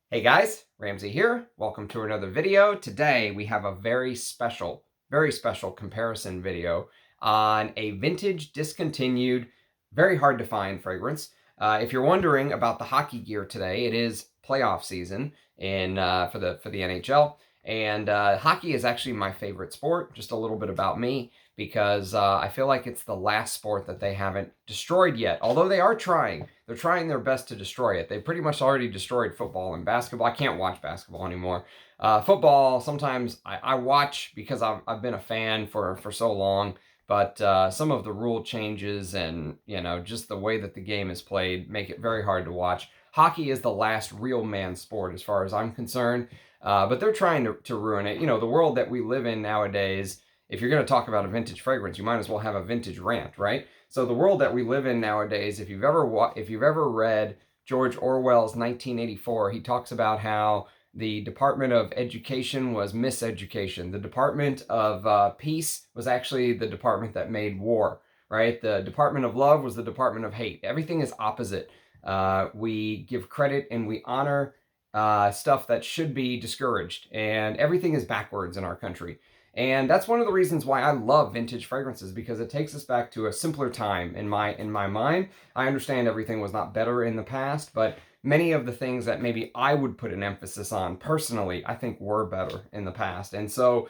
Hey guys, Ramsey here. Welcome to another video. Today we have a very special comparison video on a vintage discontinued, very hard to find fragrance. If you're wondering about the hockey gear today, it is playoff season for the NHL, and hockey is actually my favorite sport. Just a little bit about me, because I feel like it's the last sport that they haven't destroyed yet. Although they are trying. They're trying their best to destroy it. They pretty much already destroyed football and basketball. I can't watch basketball anymore. Football, sometimes I watch because I've been a fan for so long. But some of the rule changes and, just the way that the game is played make it very hard to watch. Hockey is the last real man sport as far as I'm concerned. But they're trying to ruin it. The world that we live in nowadays, if you're going to talk about a vintage fragrance, you might as well have a vintage rant, right? So the world that we live in nowadays, if you've ever read George Orwell's 1984, he talks about how the Department of Education was miseducation. The Department of Peace was actually the department that made war, right? The Department of Love was the Department of Hate. Everything is opposite. We give credit and we honor stuff that should be discouraged, and everything is backwards in our country. And that's one of the reasons why I love vintage fragrances, because it takes us back to a simpler time in my mind. I understand everything was not better in the past, but many of the things that maybe I would put an emphasis on personally, I think were better in the past. And so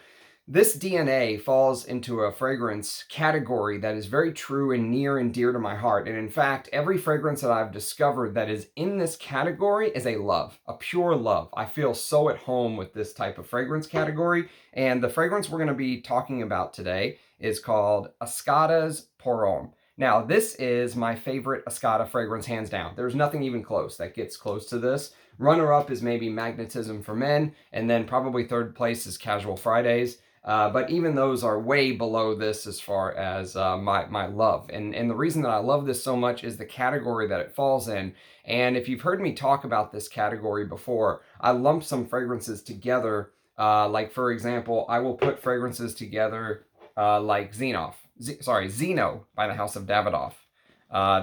this DNA falls into a fragrance category that is very true and near and dear to my heart. And in fact, every fragrance that I've discovered that is in this category is a love, a pure love. I feel so at home with this type of fragrance category. And the fragrance we're going to be talking about today is called Escada's Boucheron. Now, this is my favorite Escada fragrance, hands down. There's nothing even close that gets close to this. Runner-up is maybe Magnetism for Men, and then probably third place is Casual Fridays. But even those are way below this as far as my love. And the reason that I love this so much is the category that it falls in. And if you've heard me talk about this category before, I lump some fragrances together. Like, for example, I will put fragrances together like Zino by the House of Davidoff.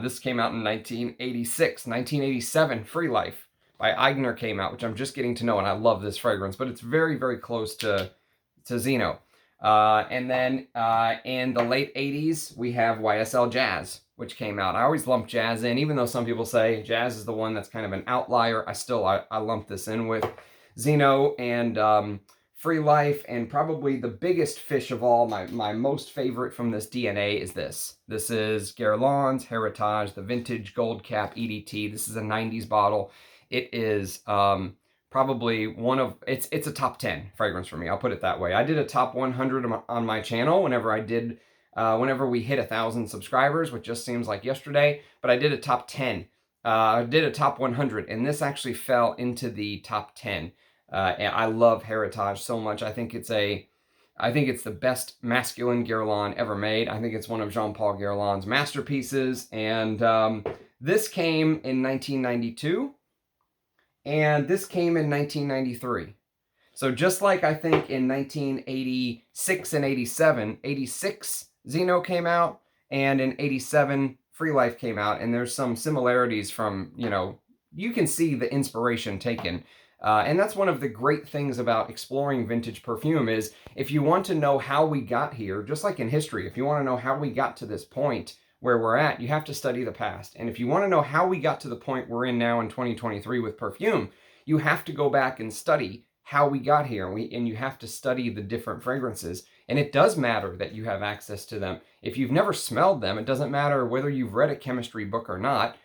This came out in 1986. 1987, Free Life by Aigner came out, which I'm just getting to know, and I love this fragrance, but it's very, very close to Zino. And then in the late 80s, we have YSL Jazz, which came out. I always lump Jazz in, even though some people say Jazz is the one that's kind of an outlier. I lump this in with Zino and Free Life. And probably the biggest fish of all, my most favorite from this DNA is this. This is Guerlain Heritage, the vintage gold cap EDT. This is a 90s bottle. It is probably it's a top 10 fragrance for me. I'll put it that way. I did a top 100 on my channel whenever we hit 1,000 subscribers, which just seems like yesterday, but I did a top 10. I did a top 100, and this actually fell into the top 10. And I love Heritage so much. I think it's the best masculine Guerlain ever made. I think it's one of Jean-Paul Guerlain's masterpieces, and this came in 1992. And this came in 1993. So just like I think in 1986 and 87, 86 Zino came out, and in 87 Free Life came out, and there's some similarities from, you can see the inspiration taken. And that's one of the great things about exploring vintage perfume is, if you want to know how we got here, just like in history, if you want to know how we got to this point where we're at, you have to study the past. And if you want to know how we got to the point we're in now in 2023 with perfume, you have to go back and study how we got here. And you have to study the different fragrances. And it does matter that you have access to them. If you've never smelled them, it doesn't matter whether you've read a chemistry book or not.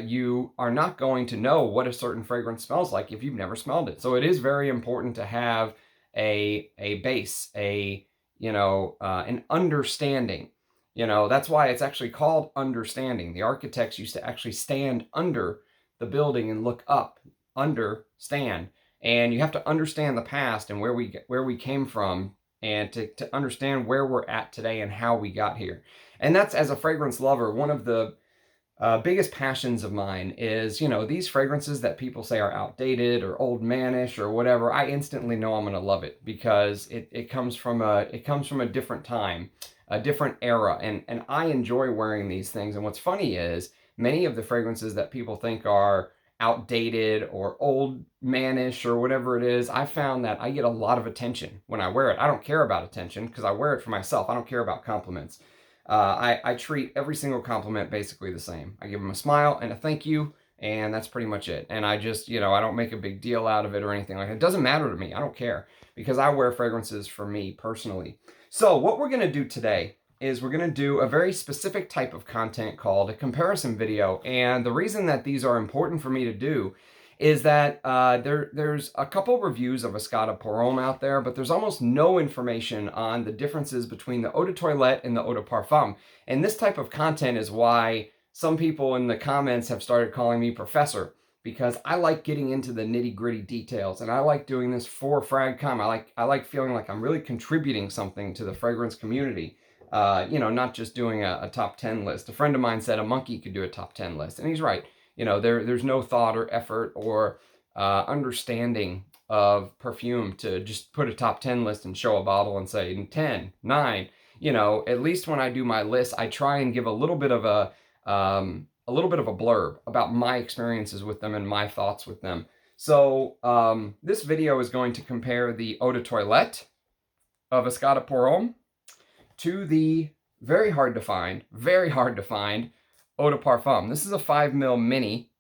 You are not going to know what a certain fragrance smells like if you've never smelled it. So it is very important to have a base, an understanding. That's why it's actually called understanding. The architects used to actually stand under the building and look up, understand. And you have to understand the past and where we came from, and to understand where we're at today and how we got here. And that's, as a fragrance lover, one of the biggest passions of mine is, these fragrances that people say are outdated or old manish or whatever. I instantly know I'm going to love it, because it comes from a different time, a different era, and I enjoy wearing these things. And what's funny is, many of the fragrances that people think are outdated or old manish or whatever it is, I found that I get a lot of attention when I wear it. I don't care about attention because I wear it for myself. I don't care about compliments. I treat every single compliment basically the same. I give them a smile and a thank you, and that's pretty much it. And I just, I don't make a big deal out of it or anything like that. It doesn't matter to me. I don't care because I wear fragrances for me personally. So what we're going to do today is we're going to do a very specific type of content called a comparison video. And the reason that these are important for me to do is that there's a couple reviews of Escada Pour Homme out there, but there's almost no information on the differences between the eau de toilette and the eau de parfum. And this type of content is why some people in the comments have started calling me professor, because I like getting into the nitty-gritty details, and I like doing this for FragCom. I like feeling like I'm really contributing something to the fragrance community. Not just doing a top 10 list. A friend of mine said a monkey could do a top 10 list, and he's right. There's no thought or effort or understanding of perfume to just put a top 10 list and show a bottle and say 10, 9. At least when I do my list, I try and give a little bit of a blurb about my experiences with them and my thoughts with them. So this video is going to compare the eau de toilette of Escada Pour Homme to the very hard to find eau de parfum. This is a 5 ml mini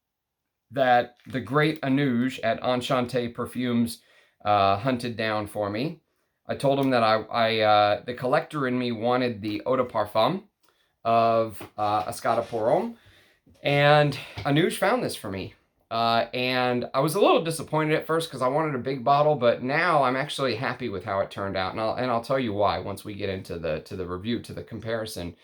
that the great Anuj at Enchanté Perfumes hunted down for me. I told him that the collector in me wanted the eau de parfum of Escada Pour Homme, and Anuj found this for me. And I was a little disappointed at first because I wanted a big bottle, but now I'm actually happy with how it turned out, and I'll tell you why once we get into the review, to the comparison.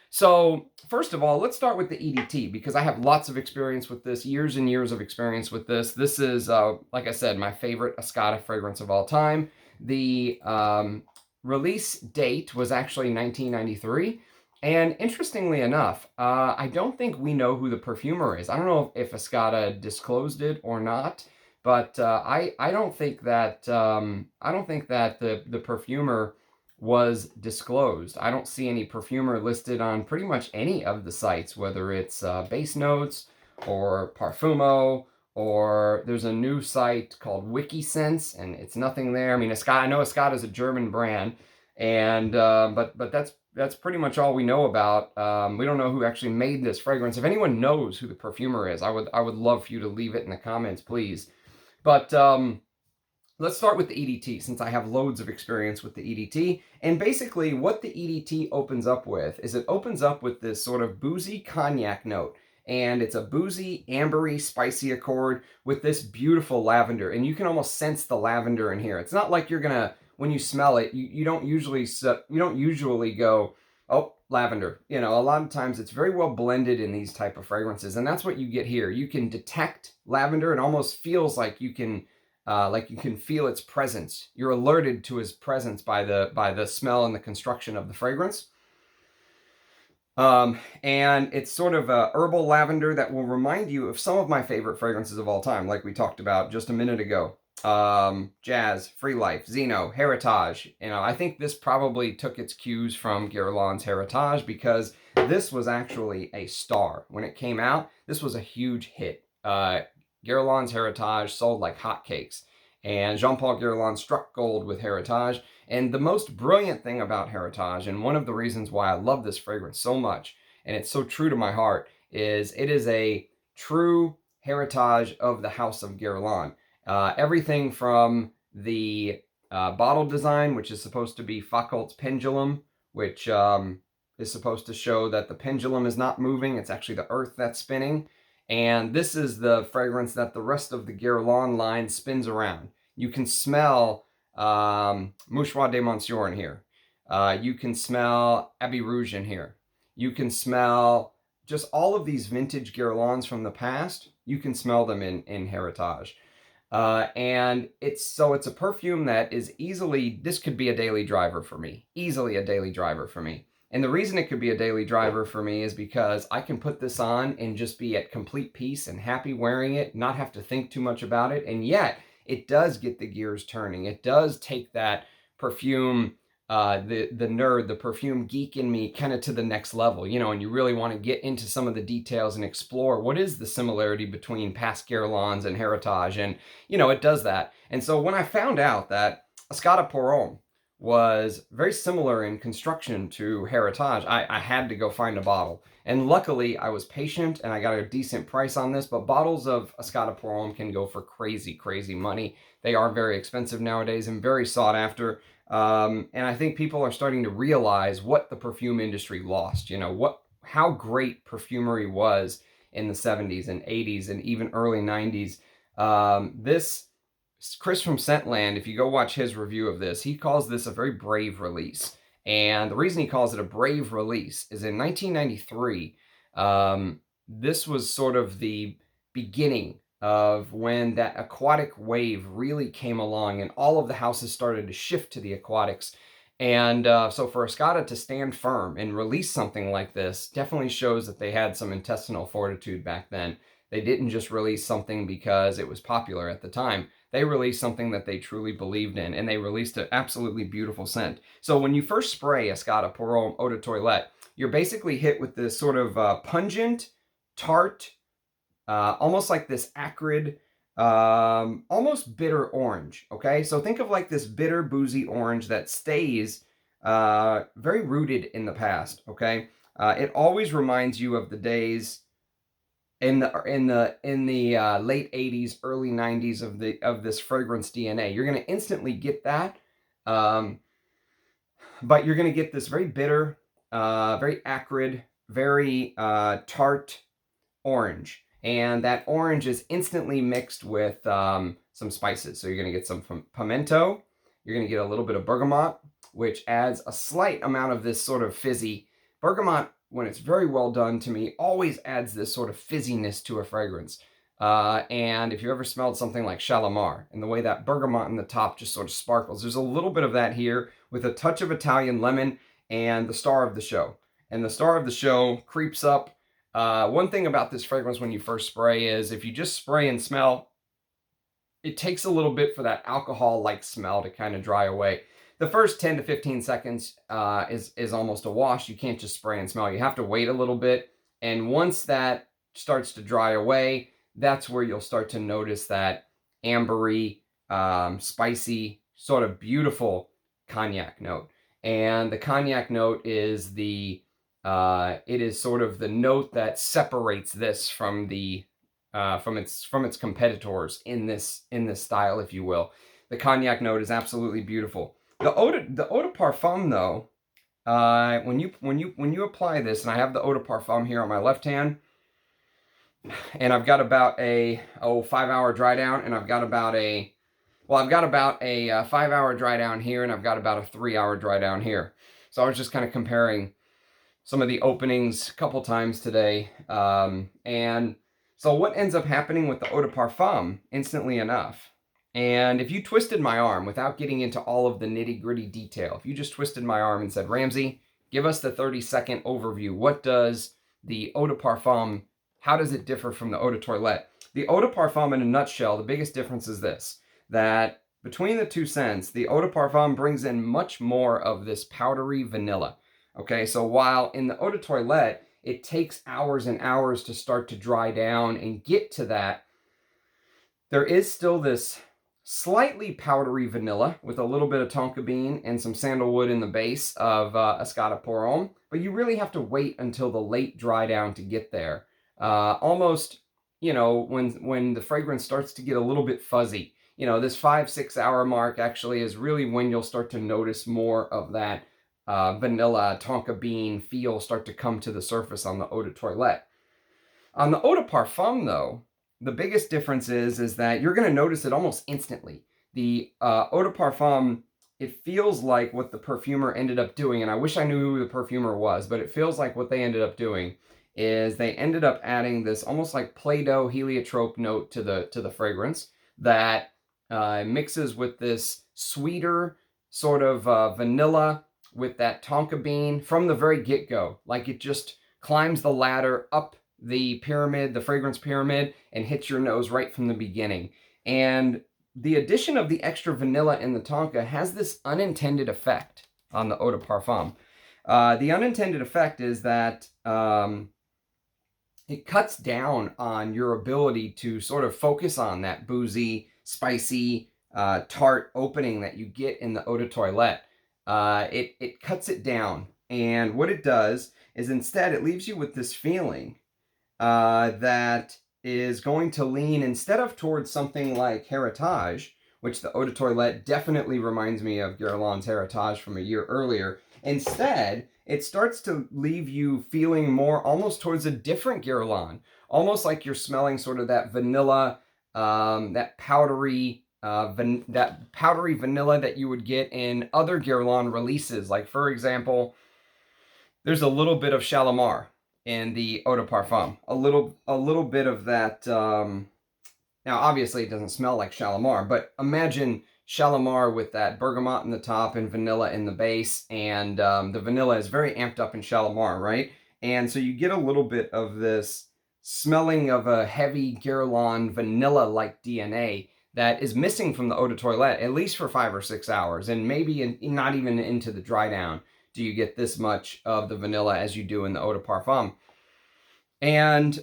So first of all, let's start with the EDT, because I have lots of experience with this, years and years of experience with this. This is, like I said, my favorite Escada fragrance of all time. The release date was actually 1993. And interestingly enough, I don't think we know who the perfumer is. I don't know if Escada disclosed it or not, but I don't think that the perfumer was disclosed. I don't see any perfumer listed on pretty much any of the sites, whether it's Base Notes or Parfumo, or there's a new site called WikiSense, and it's nothing there. I mean, Escada, I know Escada is a German brand, and but that's pretty much all we know about. We don't know who actually made this fragrance. If anyone knows who the perfumer is, I would love for you to leave it in the comments, please. But let's start with the EDT, since I have loads of experience with the EDT. And basically what the EDT opens up with is it opens up with this sort of boozy cognac note. And it's a boozy, ambery, spicy accord with this beautiful lavender. And you can almost sense the lavender in here. It's not like you're gonna, when you smell it, you don't usually go, oh, lavender. A lot of times it's very well blended in these type of fragrances, and that's what you get here. You can detect lavender. It almost feels like you can feel its presence. You're alerted to its presence by the smell and the construction of the fragrance. And it's sort of a herbal lavender that will remind you of some of my favorite fragrances of all time, like we talked about just a minute ago. Jazz, Free Life, Zino, Heritage. I think this probably took its cues from Guerlain's Heritage, because this was actually a star. When it came out, this was a huge hit. Guerlain's Heritage sold like hotcakes, and Jean-Paul Guerlain struck gold with Heritage. And the most brilliant thing about Heritage, and one of the reasons why I love this fragrance so much, and it's so true to my heart, is it is a true heritage of the House of Guerlain. Everything from the bottle design, which is supposed to be Foucault's pendulum, which is supposed to show that the pendulum is not moving, it's actually the earth that's spinning. And this is the fragrance that the rest of the Guerlain line spins around. You can smell Mouchoir de Monsieur in here. You can smell Abbey Rouge in here. You can smell just all of these vintage Guerlains from the past. You can smell them in Heritage. And it's a perfume that is easily, this could be a daily driver for me. Easily a daily driver for me. And the reason it could be a daily driver for me is because I can put this on and just be at complete peace and happy wearing it, not have to think too much about it. And yet, it does get the gears turning. It does take that perfume the nerd, the perfume geek in me kind of to the next level, and you really want to get into some of the details and explore what is the similarity between past Guerlains and Heritage, and it does that. And so when I found out that Escada pour Homme was very similar in construction to Heritage, I had to go find a bottle. And luckily, I was patient and I got a decent price on this, but bottles of Escada pour Homme can go for crazy, crazy money. They are very expensive nowadays and very sought after. And I think people are starting to realize what the perfume industry lost, how great perfumery was in the 70s and 80s and even early 90s. This Chris from Scentland, if you go watch his review of this, he calls this a very brave release. And the reason he calls it a brave release is in 1993, this was sort of the beginning of when that aquatic wave really came along and all of the houses started to shift to the aquatics. And so for Escada to stand firm and release something like this definitely shows that they had some intestinal fortitude back then. They didn't just release something because it was popular at the time. They released something that they truly believed in, and they released an absolutely beautiful scent. So when you first spray Escada pour Homme Eau de Toilette, you're basically hit with this sort of pungent, tart, almost like this acrid, almost bitter orange, okay? So think of like this bitter, boozy orange that stays very rooted in the past, okay? It always reminds you of the days in the late 80s, early 90s of this fragrance DNA. You're going to instantly get that, but you're going to get this very bitter, very acrid, very tart orange. And that orange is instantly mixed with some spices. So you're going to get some pimento. You're going to get a little bit of bergamot, which adds a slight amount of this sort of fizzy. Bergamot, when it's very well done to me, always adds this sort of fizziness to a fragrance. And if you ever smelled something like Shalimar, and the way that bergamot in the top just sort of sparkles, there's a little bit of that here with a touch of Italian lemon and the star of the show. And the star of the show creeps up. One thing about this fragrance when you first spray is if you just spray and smell, it takes a little bit for that alcohol-like smell to kind of dry away. The first 10 to 15 seconds is almost a wash. You can't just spray and smell. You have to wait a little bit. And once that starts to dry away, that's where you'll start to notice that ambery, spicy, sort of beautiful cognac note. And the cognac note is it is sort of the note that separates this from its competitors in this style, if you will. The cognac note is absolutely beautiful. The eau de parfum, though, when you apply this, and I have the eau de parfum here on my left hand, and I've got about a 5-hour dry down, and I've got about a 5-hour dry down here, and I've got about a 3-hour dry down here. So I was just kind of comparing some of the openings a couple times today, and so what ends up happening with the eau de parfum, instantly enough, and if you twisted my arm without getting into all of the nitty-gritty detail, if you just twisted my arm and said, Ramsey, give us the 30-second overview. What does the eau de parfum, how does it differ from the eau de toilette? The eau de parfum, in a nutshell, the biggest difference is this, that between the two scents, the eau de parfum brings in much more of this powdery vanilla. Okay, so while in the eau de toilette, it takes hours and hours to start to dry down and get to that, there is still this slightly powdery vanilla with a little bit of tonka bean and some sandalwood in the base of Escada pour Homme, but you really have to wait until the late dry down to get there. Almost, when the fragrance starts to get a little bit fuzzy. This 5-6 hour mark actually is really when you'll start to notice more of that vanilla, tonka bean feel start to come to the surface on the eau de toilette. On the eau de parfum, though, the biggest difference is that you're going to notice it almost instantly. The eau de parfum, it feels like what the perfumer ended up doing, and I wish I knew who the perfumer was, but it feels like what they ended up doing is they ended up adding this almost like Play-Doh heliotrope note to the fragrance that mixes with this sweeter sort of vanilla with that tonka bean from the very get-go. Like it just climbs the ladder up the pyramid, the fragrance pyramid, and hits your nose right from the beginning. And the addition of the extra vanilla in the tonka has this unintended effect. on the eau de parfum. The unintended effect is that it cuts down on your ability to sort of focus on that boozy, spicy, tart opening that you get in the eau de toilette. It cuts it down. And what it does is instead it leaves you with this feeling that is going to lean instead of towards something like Heritage, which the eau de toilette definitely reminds me of Guerlain's Heritage from a year earlier. Instead, it starts to leave you feeling more almost towards a different Guerlain, almost like you're smelling sort of that vanilla, that powdery vanilla that you would get in other Guerlain releases. Like, for example, there's a little bit of Shalimar in the eau de parfum, a little bit of that. Now, obviously, it doesn't smell like Shalimar, but imagine Shalimar with that bergamot in the top and vanilla in the base, and the vanilla is very amped up in Shalimar, right? And so you get a little bit of this smelling of a heavy Guerlain vanilla-like DNA that is missing from the eau de toilette, at least for 5 or 6 hours, and maybe not even into the dry down do you get this much of the vanilla as you do in the eau de parfum. And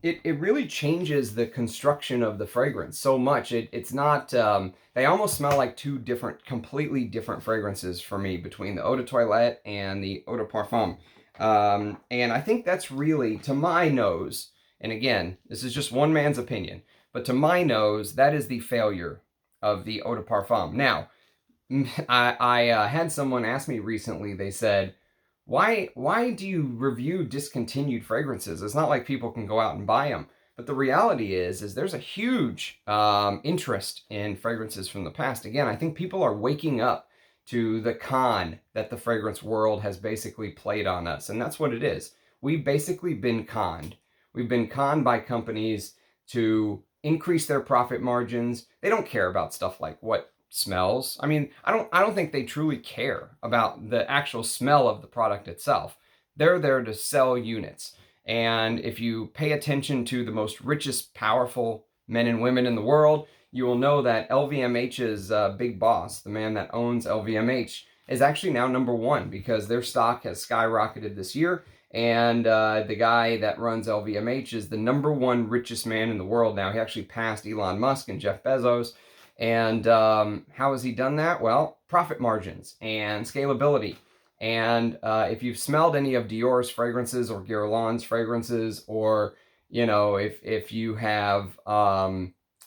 it really changes the construction of the fragrance so much. It's not, they almost smell like two completely different fragrances for me between the eau de toilette and the eau de parfum. And I think that's really, to my nose, and again, this is just one man's opinion, but to my nose, that is the failure of the eau de parfum. Now, I had someone ask me recently, they said, why do you review discontinued fragrances? It's not like people can go out and buy them. But the reality is there's a huge interest in fragrances from the past. Again, I think people are waking up to the con that the fragrance world has basically played on us. And that's what it is. We've basically been conned. We've been conned by companies to increase their profit margins. They don't care about stuff like what smells. I mean, I don't think they truly care about the actual smell of the product itself. They're there to sell units. And if you pay attention to the most richest, powerful men and women in the world, you will know that LVMH's big boss, the man that owns LVMH, is actually now #1 because their stock has skyrocketed this year. And the guy that runs LVMH is the #1 richest man in the world now. He actually passed Elon Musk and Jeff Bezos. And how has he done that? Well, profit margins and scalability. And if you've smelled any of Dior's fragrances or Guerlain's fragrances, or if you have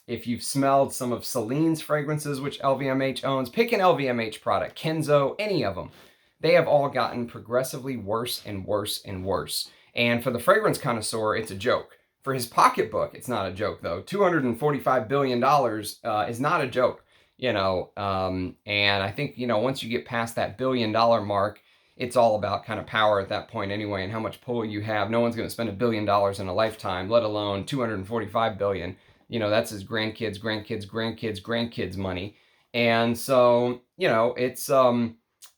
if you've smelled some of Celine's fragrances, which LVMH owns, pick an LVMH product, Kenzo, any of them. They have all gotten progressively worse and worse and worse. And for the fragrance connoisseur, it's a joke. For his pocketbook, it's not a joke, though. $245 billion is not a joke, and I think, once you get past that $1 billion mark, it's all about kind of power at that point anyway, and how much pull you have. No one's going to spend $1 billion in a lifetime, let alone $245 billion. That's his grandkids' money. And so,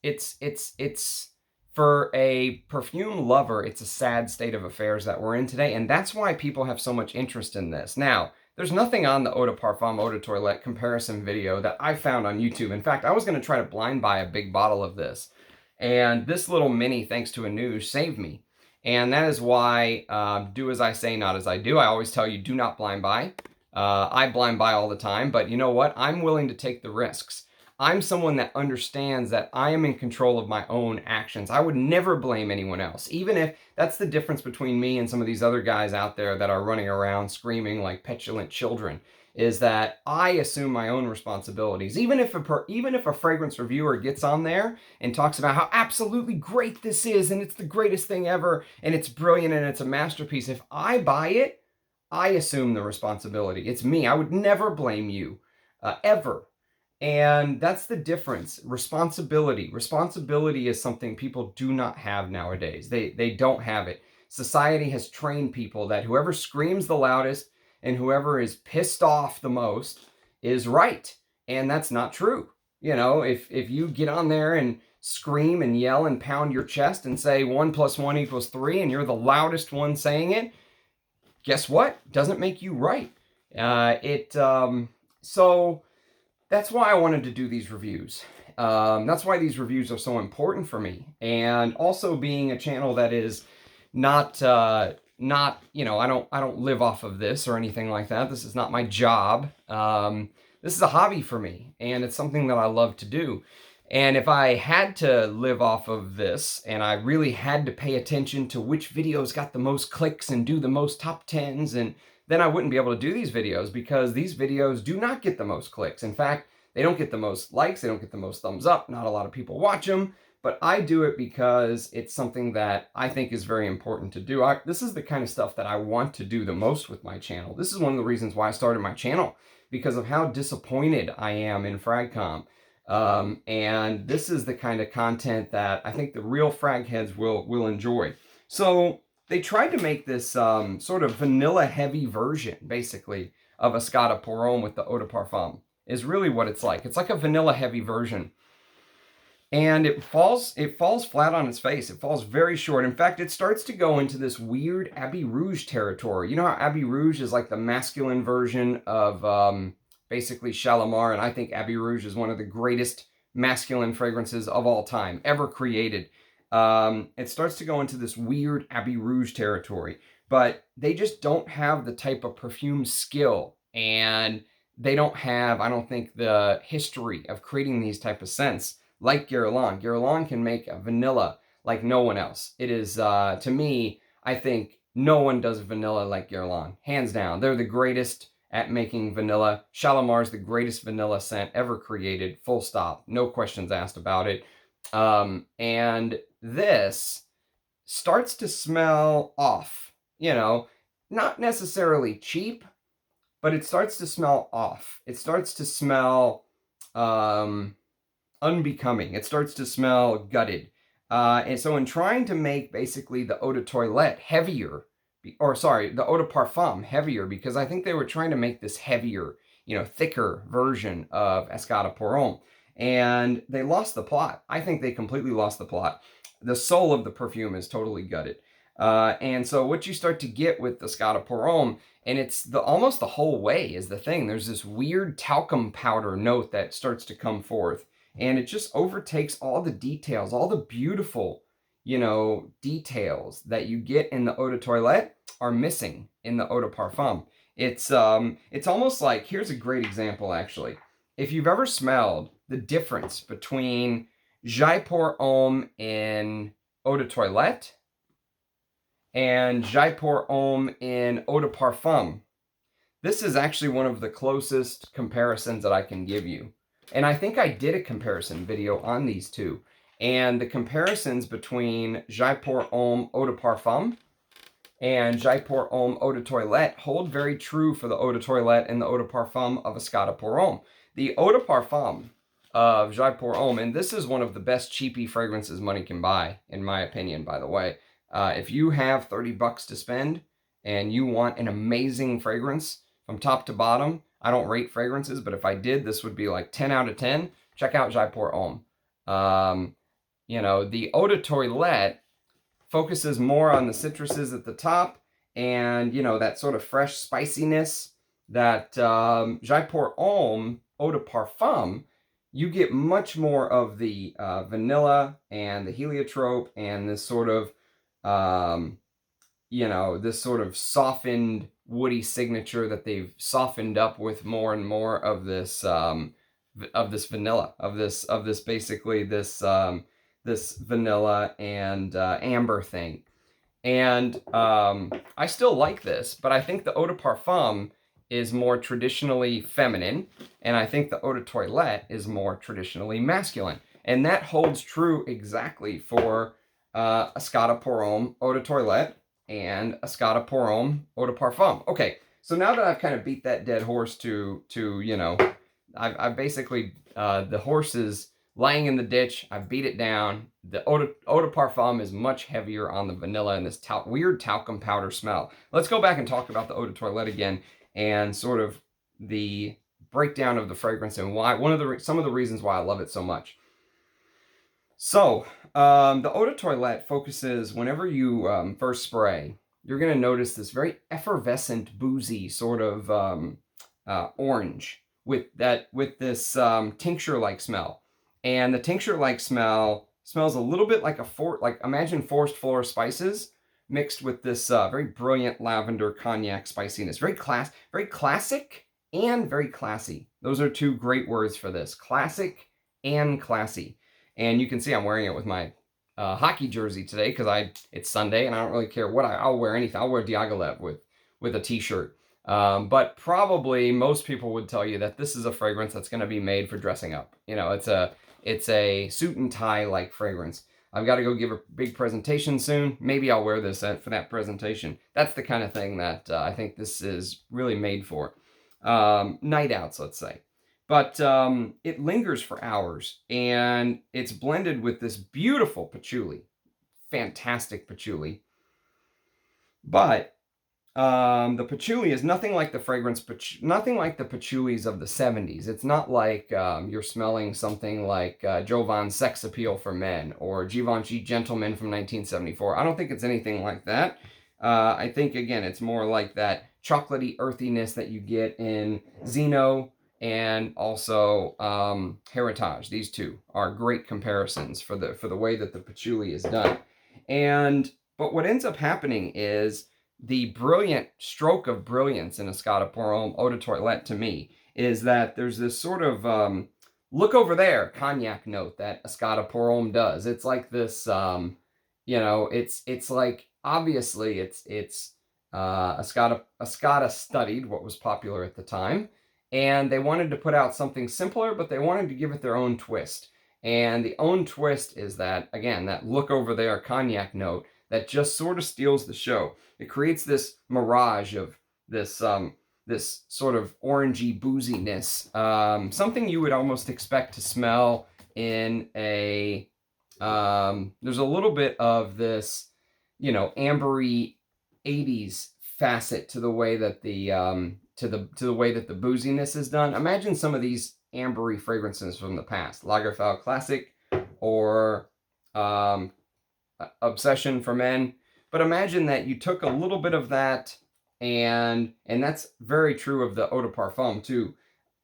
it's for a perfume lover, it's a sad state of affairs that we're in today, and that's why people have so much interest in this. Now, there's nothing on the eau de parfum, eau de toilette comparison video that I found on YouTube. In fact, I was going to try to blind buy a big bottle of this, and this little mini, thanks to Aigner, saved me. And that is why, do as I say, not as I do. I always tell you, do not blind buy. I blind buy all the time, but you know what? I'm willing to take the risks. I'm someone that understands that I am in control of my own actions. I would never blame anyone else, even if that's the difference between me and some of these other guys out there that are running around screaming like petulant children, is that I assume my own responsibilities. Even if a fragrance reviewer gets on there and talks about how absolutely great this is and it's the greatest thing ever and it's brilliant and it's a masterpiece, if I buy it, I assume the responsibility. It's me. I would never blame you, ever. And that's the difference. Responsibility. Responsibility is something people do not have nowadays. They don't have it. Society has trained people that whoever screams the loudest and whoever is pissed off the most is right. And that's not true. If you get on there and scream and yell and pound your chest and say 1 + 1 = 3 and you're the loudest one saying it, guess what? Doesn't make you right. So that's why I wanted to do these reviews. That's why these reviews are so important for me. And also being a channel that is not, you know, I don't live off of this or anything like that. This is not my job. This is a hobby for me, and it's something that I love to do. And if I had to live off of this, and I really had to pay attention to which videos got the most clicks and do the most top 10s, and then I wouldn't be able to do these videos, because these videos do not get the most clicks. In fact, they don't get the most likes, they don't get the most thumbs up, not a lot of people watch them, but I do it because it's something that I think is very important to do. This is the kind of stuff that I want to do the most with my channel. This is one of the reasons why I started my channel, because of how disappointed I am in FragCom. And this is the kind of content that I think the real frag heads will enjoy. So they tried to make this sort of vanilla heavy version, basically, of Escada pour Homme with the Eau de Parfum, is really what it's like. It's like a vanilla heavy version. And it falls flat on its face. It falls very short. In fact, it starts to go into this weird Abbey Rouge territory. You know how Abbey Rouge is like the masculine version of basically Shalimar, and I think Abbey Rouge is one of the greatest masculine fragrances of all time, ever created. It starts to go into this weird Abbey Rouge territory, but they just don't have the type of perfume skill, and they don't have, I don't think, the history of creating these type of scents like Guerlain. Guerlain can make a vanilla like no one else. It is, to me, I think no one does vanilla like Guerlain, hands down. They're the greatest at making vanilla. Shalimar's the greatest vanilla scent ever created, full stop, no questions asked about it. And this starts to smell off, you know, not necessarily cheap, but it starts to smell off. It starts to smell unbecoming. It starts to smell gutted. And so in trying to make basically the eau de toilette heavier, or sorry, the eau de parfum heavier, because I think they were trying to make this heavier, you know, thicker version of Escada pour Homme, and they lost the plot. I think they completely lost the plot. The soul of the perfume is totally gutted. And so what you start to get with the Escada pour Homme, and it's almost the whole way is the thing, there's this weird talcum powder note that starts to come forth, and it just overtakes all the details, all the beautiful, you know, details that you get in the eau de toilette are missing in the eau de parfum. It's almost like, here's a great example actually. If you've ever smelled the difference between Jaipur Homme in eau de toilette and Jaipur Homme in eau de parfum, this is actually one of the closest comparisons that I can give you. And I think I did a comparison video on these two. And the comparisons between Jaipur Homme Eau de Parfum and Jaipur Homme Eau de Toilette hold very true for the Eau de Toilette and the Eau de Parfum of Escada pour Homme. The Eau de Parfum of Jaipur Homme, and this is one of the best cheapy fragrances money can buy, in my opinion, by the way. If you have 30 bucks to spend and you want an amazing fragrance from top to bottom, I don't rate fragrances, but if I did, this would be like 10 out of 10. Check out Jaipur Homme. You know, the Eau de Toilette focuses more on the citruses at the top and, you know, that sort of fresh spiciness that Jaipur Homme Eau de Parfum, you get much more of the vanilla and the heliotrope and this sort of, you know, this sort of softened woody signature that they've softened up with more and more of this vanilla, of this basically this this vanilla and amber thing. And I still like this, but I think the Eau de Parfum is more traditionally feminine, and I think the Eau de Toilette is more traditionally masculine. And that holds true exactly for Escada pour Homme Eau de Toilette and Escada pour Homme Eau de Parfum. Okay, so now that I've kind of beat that dead horse to you know, I've basically, the horse is lying in the ditch, I've beat it down. The Eau de Parfum is much heavier on the vanilla and this weird talcum powder smell. Let's go back and talk about the Eau de Toilette again and sort of the breakdown of the fragrance and why, some of the reasons why I love it so much. So, the Eau de Toilette focuses, whenever you first spray, you're going to notice this very effervescent, boozy sort of orange with this tincture-like smell. And the tincture-like smell smells a little bit like imagine forest floor spices mixed with this very brilliant lavender cognac spiciness. Very classic and very classy. Those are two great words for this: classic and classy. And you can see I'm wearing it with my hockey jersey today because it's Sunday and I don't really care what I'll wear anything. I'll wear Diaghilev with a t-shirt. But probably most people would tell you that this is a fragrance that's going to be made for dressing up. You know, it's a suit and tie like fragrance. I've got to go give a big presentation soon. Maybe I'll wear this for that presentation. That's the kind of thing that I think this is really made for. Night outs, let's say. But it lingers for hours, and it's blended with this beautiful patchouli. Fantastic patchouli. But the patchouli is nothing like the fragrance, nothing like the patchoulis of the 70s. It's not like you're smelling something like Jovan's Sex Appeal for Men or Givenchy Gentleman from 1974. I don't think it's anything like that. I think, again, it's more like that chocolatey earthiness that you get in Zino and also Heritage. These two are great comparisons for the way that the patchouli is done. But what ends up happening is the brilliant stroke of brilliance in Escada Pour Homme Eau de Toilette, to me, is that there's this sort of look over there cognac note that Escada Pour Homme does. It's like this, you know, it's like, obviously it's Escada studied what was popular at the time, and they wanted to put out something simpler, but they wanted to give it their own twist. And the own twist is that, again, that look over there cognac note that just sort of steals the show. It creates this mirage of this this sort of orangey booziness, something you would almost expect to smell in a. There's a little bit of this, you know, ambery 80s facet to the way that the to the way that the booziness is done. Imagine some of these ambery fragrances from the past, Lagerfeld Classic or Obsession for Men. But imagine that you took a little bit of that, and that's very true of the Eau de Parfum too.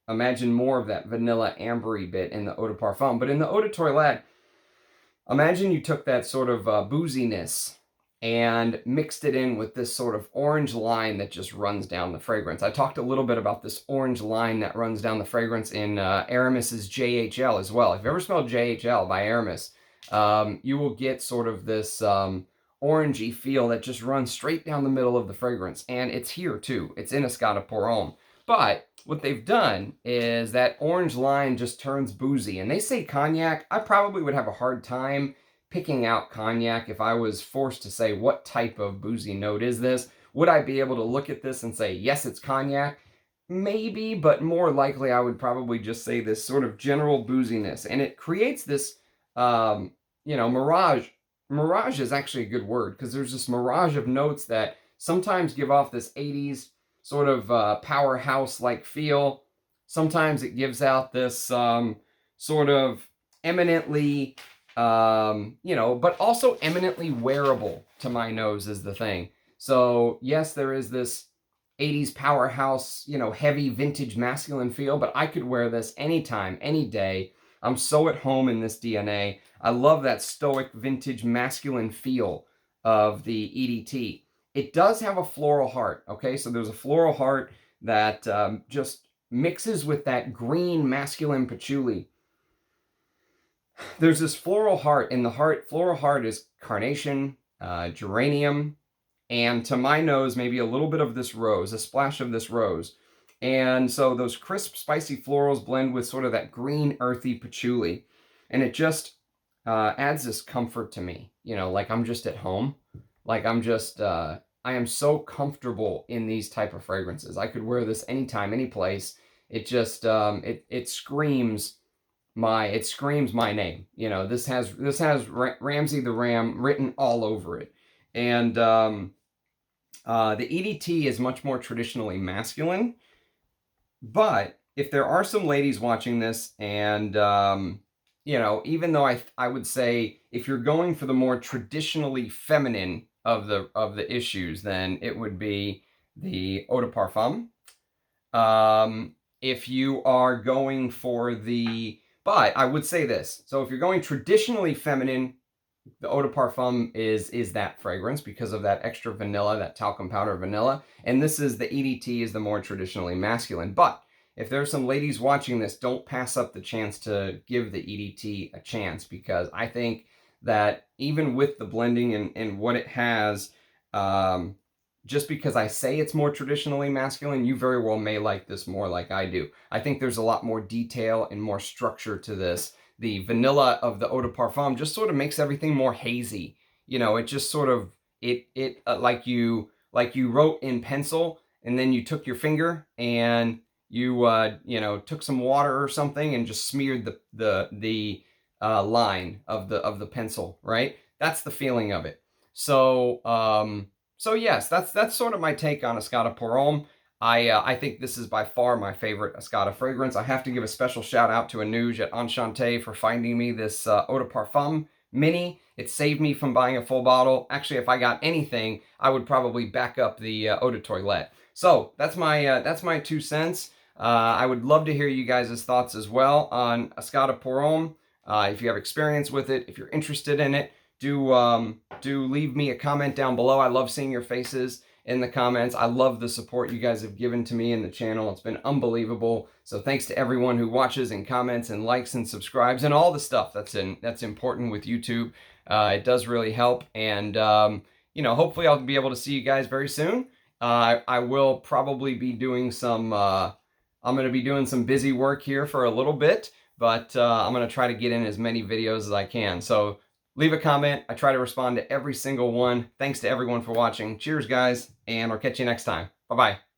Imagine more of that vanilla ambery bit in the Eau de Parfum. But in the Eau de Toilette, imagine you took that sort of booziness and mixed it in with this sort of orange line that just runs down the fragrance. I talked a little bit about this orange line that runs down the fragrance in Aramis's JHL as well. If you've ever smelled JHL by Aramis, you will get sort of this orangey feel that just runs straight down the middle of the fragrance. And it's here too. It's in Escada Pour Homme. But what they've done is that orange line just turns boozy. And they say cognac. I probably would have a hard time picking out cognac if I was forced to say what type of boozy note is this. Would I be able to look at this and say, yes, it's cognac? Maybe, but more likely I would probably just say this sort of general booziness. And it creates this, you know, mirage. Mirage is actually a good word, because there's this mirage of notes that sometimes give off this 80s sort of powerhouse-like feel. Sometimes it gives out this sort of eminently, you know, but also eminently wearable to my nose is the thing. So yes, there is this 80s powerhouse, you know, heavy vintage masculine feel, but I could wear this anytime, any day. I'm so at home in this DNA. I love that stoic vintage masculine feel of the EDT. It does have a floral heart, okay? So there's a floral heart that just mixes with that green masculine patchouli. There's this floral heart, and the floral heart is carnation, geranium, and to my nose, maybe a little bit of this rose, a splash of this rose. And so those crisp, spicy florals blend with sort of that green, earthy patchouli. And it just adds this comfort to me. You know, like I'm just at home. Like I'm just, I am so comfortable in these type of fragrances. I could wear this anytime, any place. It just, it screams my name. You know, this has Ramsey the Ram written all over it. And the EDT is much more traditionally masculine. But if there are some ladies watching this, and you know, even though I would say if you're going for the more traditionally feminine of the issues, then it would be the Eau de Parfum. If you are going for but I would say this. So if you're going traditionally feminine, the eau de parfum is that fragrance because of that extra vanilla, that talcum powder vanilla. And this is the EDT is the more traditionally masculine. But if there's some ladies watching this, don't pass up the chance to give the EDT a chance, because I think that even with the blending and what it has, just because I say it's more traditionally masculine, you very well may like this more like I do. I think there's a lot more detail and more structure to this. The vanilla of the eau de parfum just sort of makes everything more hazy. You know, it just sort of, like you wrote in pencil, and then you took your finger and you, took some water or something and just smeared the line of the pencil, right? That's the feeling of it. So yes, that's sort of my take on Escada Pour Homme. I think this is by far my favorite Escada fragrance. I have to give a special shout out to Anuj at Enchanté for finding me this eau de parfum mini. It saved me from buying a full bottle. Actually, if I got anything, I would probably back up the eau de toilette. So that's my 2 cents. I would love to hear you guys' thoughts as well on Escada Pour Homme. If you have experience with it, if you're interested in it, do leave me a comment down below. I love seeing your faces in the comments. I love the support you guys have given to me in the channel. It's been unbelievable. So thanks to everyone who watches and comments and likes and subscribes and all the stuff that's important with YouTube. It does really help. And hopefully I'll be able to see you guys very soon. I will probably be doing some I'm going to be doing some busy work here for a little bit, but I'm going to try to get in as many videos as I can. So leave a comment. I try to respond to every single one. Thanks to everyone for watching. Cheers, guys, and I'll catch you next time. Bye-bye.